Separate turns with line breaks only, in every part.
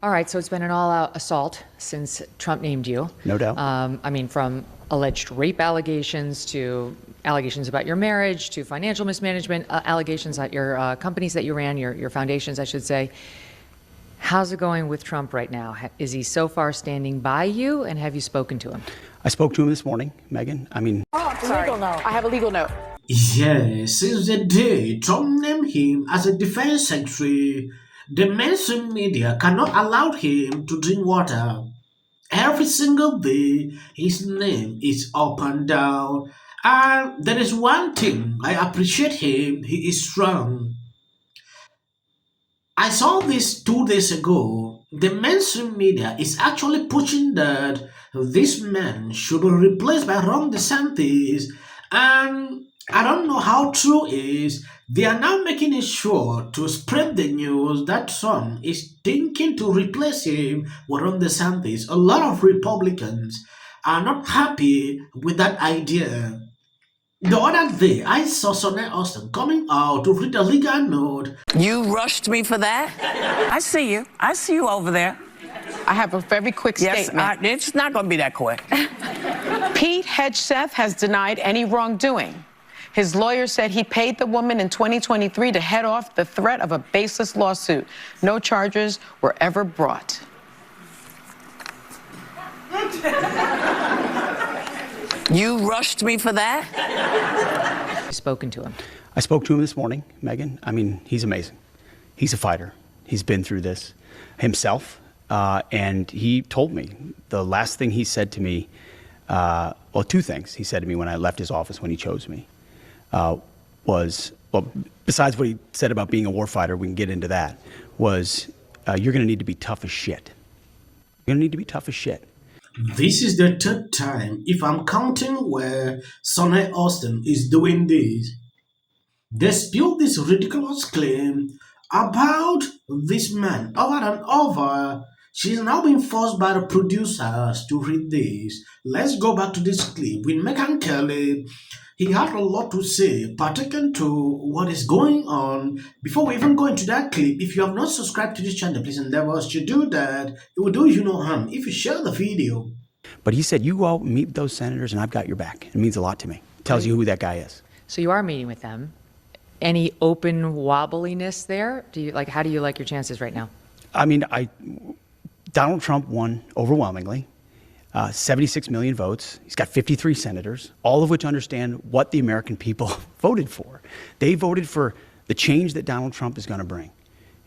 All right, so it's been an all-out assault since Trump named you.
No doubt.
I mean, from alleged rape allegations to allegations about your marriage to financial mismanagement allegations at your companies that you ran, your foundations, I should say. How's it going with Trump right now? Is he so far standing by you, and have you spoken to him?
I spoke to him this morning, Megyn. I mean...
Oh, sorry. Legal note. I have a legal note.
Yes, since the day Trump named him as a defense secretary, the mainstream media cannot allow him to drink water. Every single day, his name is up and down. And there is one thing I appreciate him, he is strong. I saw this 2 days ago. The mainstream media is actually pushing that this man should be replaced by Ron DeSantis. And I don't know how true it is. They are now making it sure to spread the news that Trump is thinking to replace him with Ron DeSantis. A lot of Republicans are not happy with that idea. The other day, I saw Hosten coming out to read a legal note.
You rushed me for that? I see you. I see you over there.
I have a very quick statement.
It's not going to be that quick.
Pete Hegseth has denied any wrongdoing. His lawyer said he paid the woman in 2023 to head off the threat of a baseless lawsuit. No charges were ever brought.
You rushed me for that?
Spoken to him.
I spoke to him this morning, Megyn. I mean, he's amazing. He's a fighter. He's been through this himself. And he told me the last thing he said to me, well, two things he said to me when I left his office when he chose me was, well, besides what he said about being a warfighter, we can get into that, was you're going to need to be tough as shit. You're going to need to be tough as shit.
This is the third time, if I'm counting, where Sonny Hostin is doing this. They spilled this ridiculous claim about this man over and over. She's now being forced by the producers to read this. Let's go back to this clip with Megyn Kelly. He had a lot to say, pertaining to what is going on. Before we even go into that clip, if you have not subscribed to this channel, please endeavor to do that. It will do you no harm if you share the video.
But he said, you go meet those senators and I've got your back. It means a lot to me. It tells you who that guy is.
So you are meeting with them. Any open wobbliness there? How do you like your chances right now?
I mean, Donald Trump won overwhelmingly. 76 million votes. He's got 53 senators, all of which understand what the American people voted for. They voted for the change that Donald Trump is going to bring.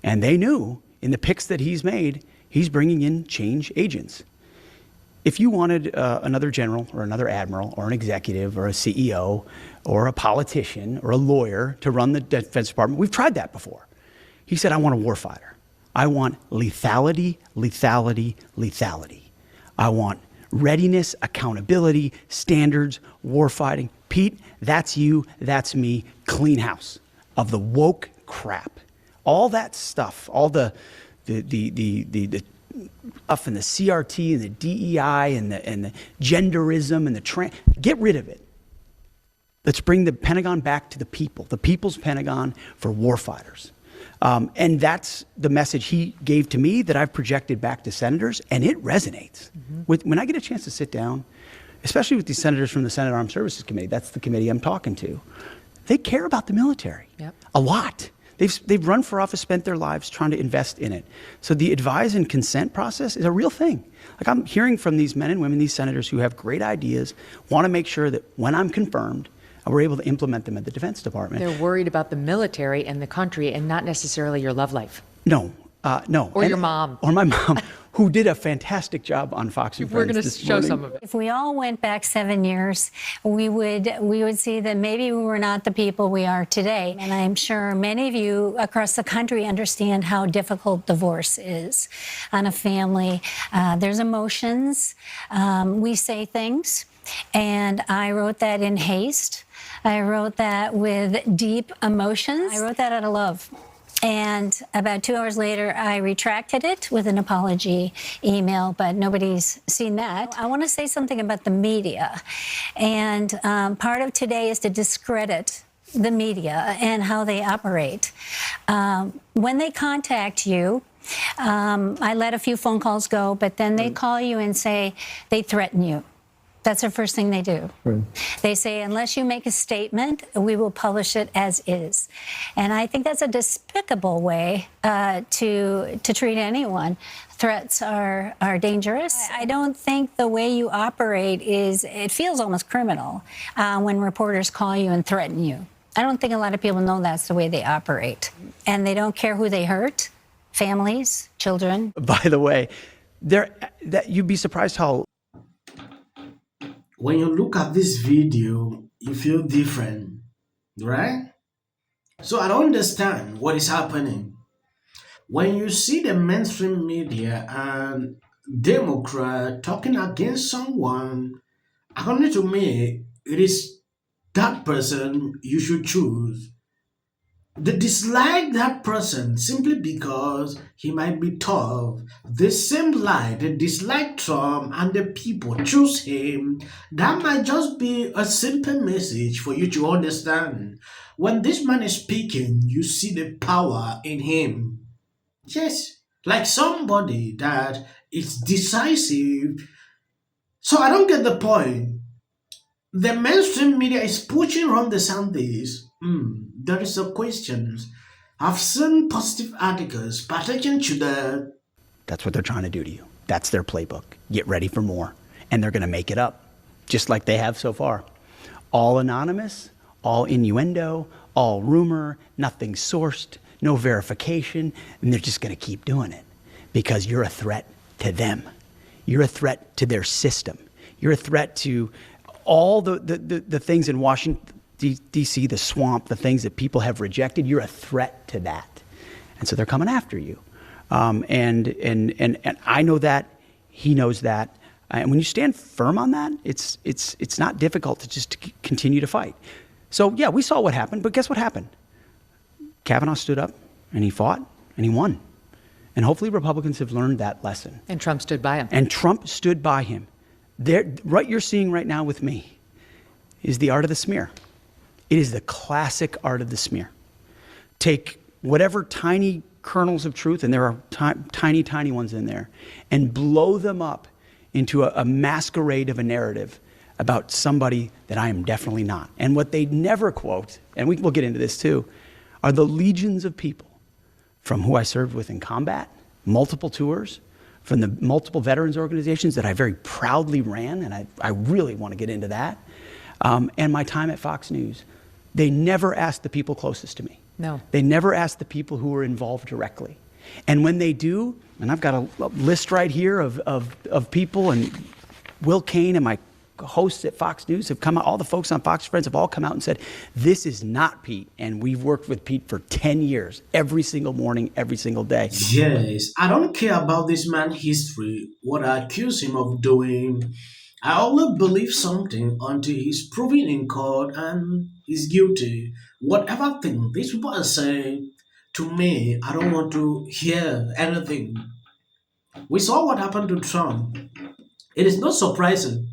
And they knew in the picks that he's made, he's bringing in change agents. If you wanted another general or another admiral or an executive or a CEO or a politician or a lawyer to run the Defense Department, we've tried that before. He said, I want a warfighter. I want lethality, lethality, lethality. I want readiness, accountability, standards, warfighting. Pete, that's you, that's me, clean house of the woke crap. All that stuff, all the stuff and the CRT and the DEI and the genderism and the get rid of it. Let's bring the Pentagon back to the people, the people's Pentagon for warfighters. And that's the message he gave to me that I've projected back to senators, and it resonates. When I get a chance to sit down, especially with these senators from the Senate Armed Services Committee, that's the committee I'm talking to, they care about the military a lot. They've run for office, spent their lives trying to invest in it. So the advise and consent process is a real thing. Like, I'm hearing from these men and women, these senators who have great ideas, want to make sure that when I'm confirmed, we're able to implement them at the Defense Department.
They're worried about the military and the country and not necessarily your love life.
No, no.
Or your mom.
Or my mom, who did a fantastic job on Fox and Friends.
We're going to show some of it.
If we all went back 7 years, we would see that maybe we were not the people we are today. And I'm sure many of you across the country understand how difficult divorce is on a family. There's emotions. We say things. And I wrote that in haste. I wrote that with deep emotions. I wrote that out of love. And about 2 hours later, I retracted it with an apology email, but nobody's seen that. I want to say something about the media. And part of today is to discredit the media and how they operate. When they contact you, I let a few phone calls go, but then they call you and say they threaten you. That's the first thing they do. Right. They say, unless you make a statement, we will publish it as is. And I think that's a despicable way to treat anyone. Threats are dangerous. I don't think the way you operate it feels almost criminal when reporters call you and threaten you. I don't think a lot of people know that's the way they operate. And they don't care who they hurt, families, children.
By the way, you'd be surprised how...
When you look at this video, you feel different, right? So I don't understand what is happening. When you see the mainstream media and Democrat talking against someone, according to me, it is that person you should choose. They dislike that person simply because he might be tough. The same lie, they dislike Trump and the people choose him. That might just be a simple message for you to understand. When this man is speaking, you see the power in him. Yes, like somebody that is decisive. So I don't get the point. The mainstream media is pushing Ron DeSantis. There is a question. I've seen positive articles pertaining to that.
That's what they're trying to do to you. That's their playbook. Get ready for more. And they're going to make it up, just like they have so far. All anonymous, all innuendo, all rumor, nothing sourced, no verification, and they're just going to keep doing it because you're a threat to them. You're a threat to their system. You're a threat to all the things in Washington, D.C., the swamp, the things that people have rejected. You're a threat to that. And so they're coming after you. And I know that. He knows that. And when you stand firm on that, it's not difficult to just continue to fight. So, yeah, we saw what happened, but guess what happened? Kavanaugh stood up, and he fought, and he won. And hopefully Republicans have learned that lesson.
And Trump stood by him.
And Trump stood by him. What you're seeing right now with me is the art of the smear. It is the classic art of the smear. Take whatever tiny kernels of truth, and there are tiny, tiny ones in there, and blow them up into a masquerade of a narrative about somebody that I am definitely not. And what they never quote, and we'll get into this too, are the legions of people from who I served with in combat, multiple tours, from the multiple veterans organizations that I very proudly ran, and I really want to get into that, and my time at Fox News. They never asked the people closest to me.
No.
They never asked the people who were involved directly. And when they do, and I've got a list right here of people, and Will Cain and my hosts at Fox News have come out, all the folks on Fox Friends have all come out and said, this is not Pete. And we've worked with Pete for 10 years, every single morning, every single day.
Yes, I don't care about this man's history, what I accuse him of doing. I only believe something until he's proven in court and is guilty. Whatever thing these people are saying, to me, I don't want to hear anything. We saw what happened to Trump. It is not surprising.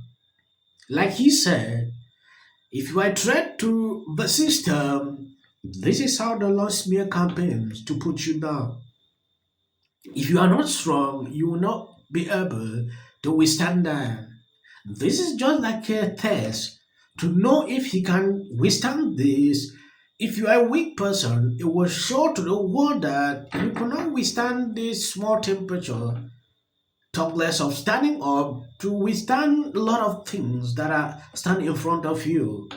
Like he said, if you are a threat to the system, this is how they launch smear campaigns to put you down. If you are not strong, you will not be able to withstand that. This is just like a test to know if he can withstand this. If you are a weak person, it will show to the world that you cannot withstand this small temperature. Talk less of standing up to withstand a lot of things that are standing in front of you.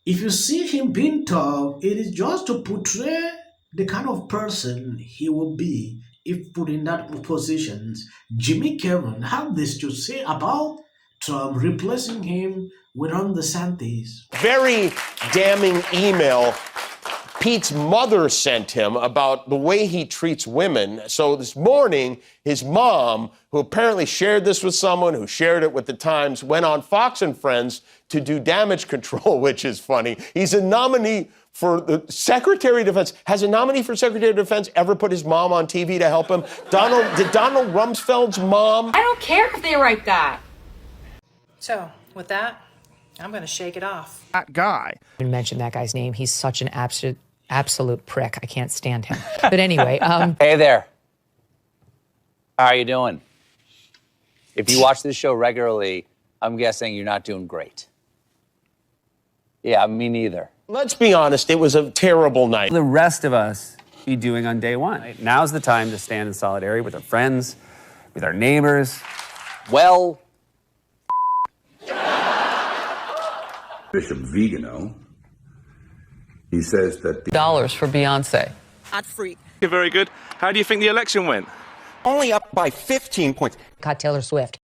If you see him being tough, it is just to portray the kind of person he will be if put in that position. Jimmy Kimmel had this to say about Trump replacing him with Ron DeSantis.
Very damning email Pete's mother sent him about the way he treats women. So this morning, his mom, who apparently shared this with someone, who shared it with the Times, went on Fox and Friends to do damage control, which is funny. He's a nominee for the Secretary of Defense. Has a nominee for Secretary of Defense ever put his mom on TV to help him? Did Donald Rumsfeld's mom?
I don't care if they write that. So, with that, I'm going to shake it off.
That guy.
I mention that guy's name. He's such an absolute prick. I can't stand him. But anyway.
Hey there.
How are you doing? If you watch this show regularly, I'm guessing you're not doing great. Yeah, me neither.
Let's be honest, it was a terrible night.
The rest of us be doing on day one. Right? Now's the time to stand in solidarity with our friends, with our neighbors.
Well,
Bishop Vigano, he says that the
dollars for Beyonce.
Hot freak.
You're very good. How do you think the election went?
Only up by 15 points.
Got Taylor Swift.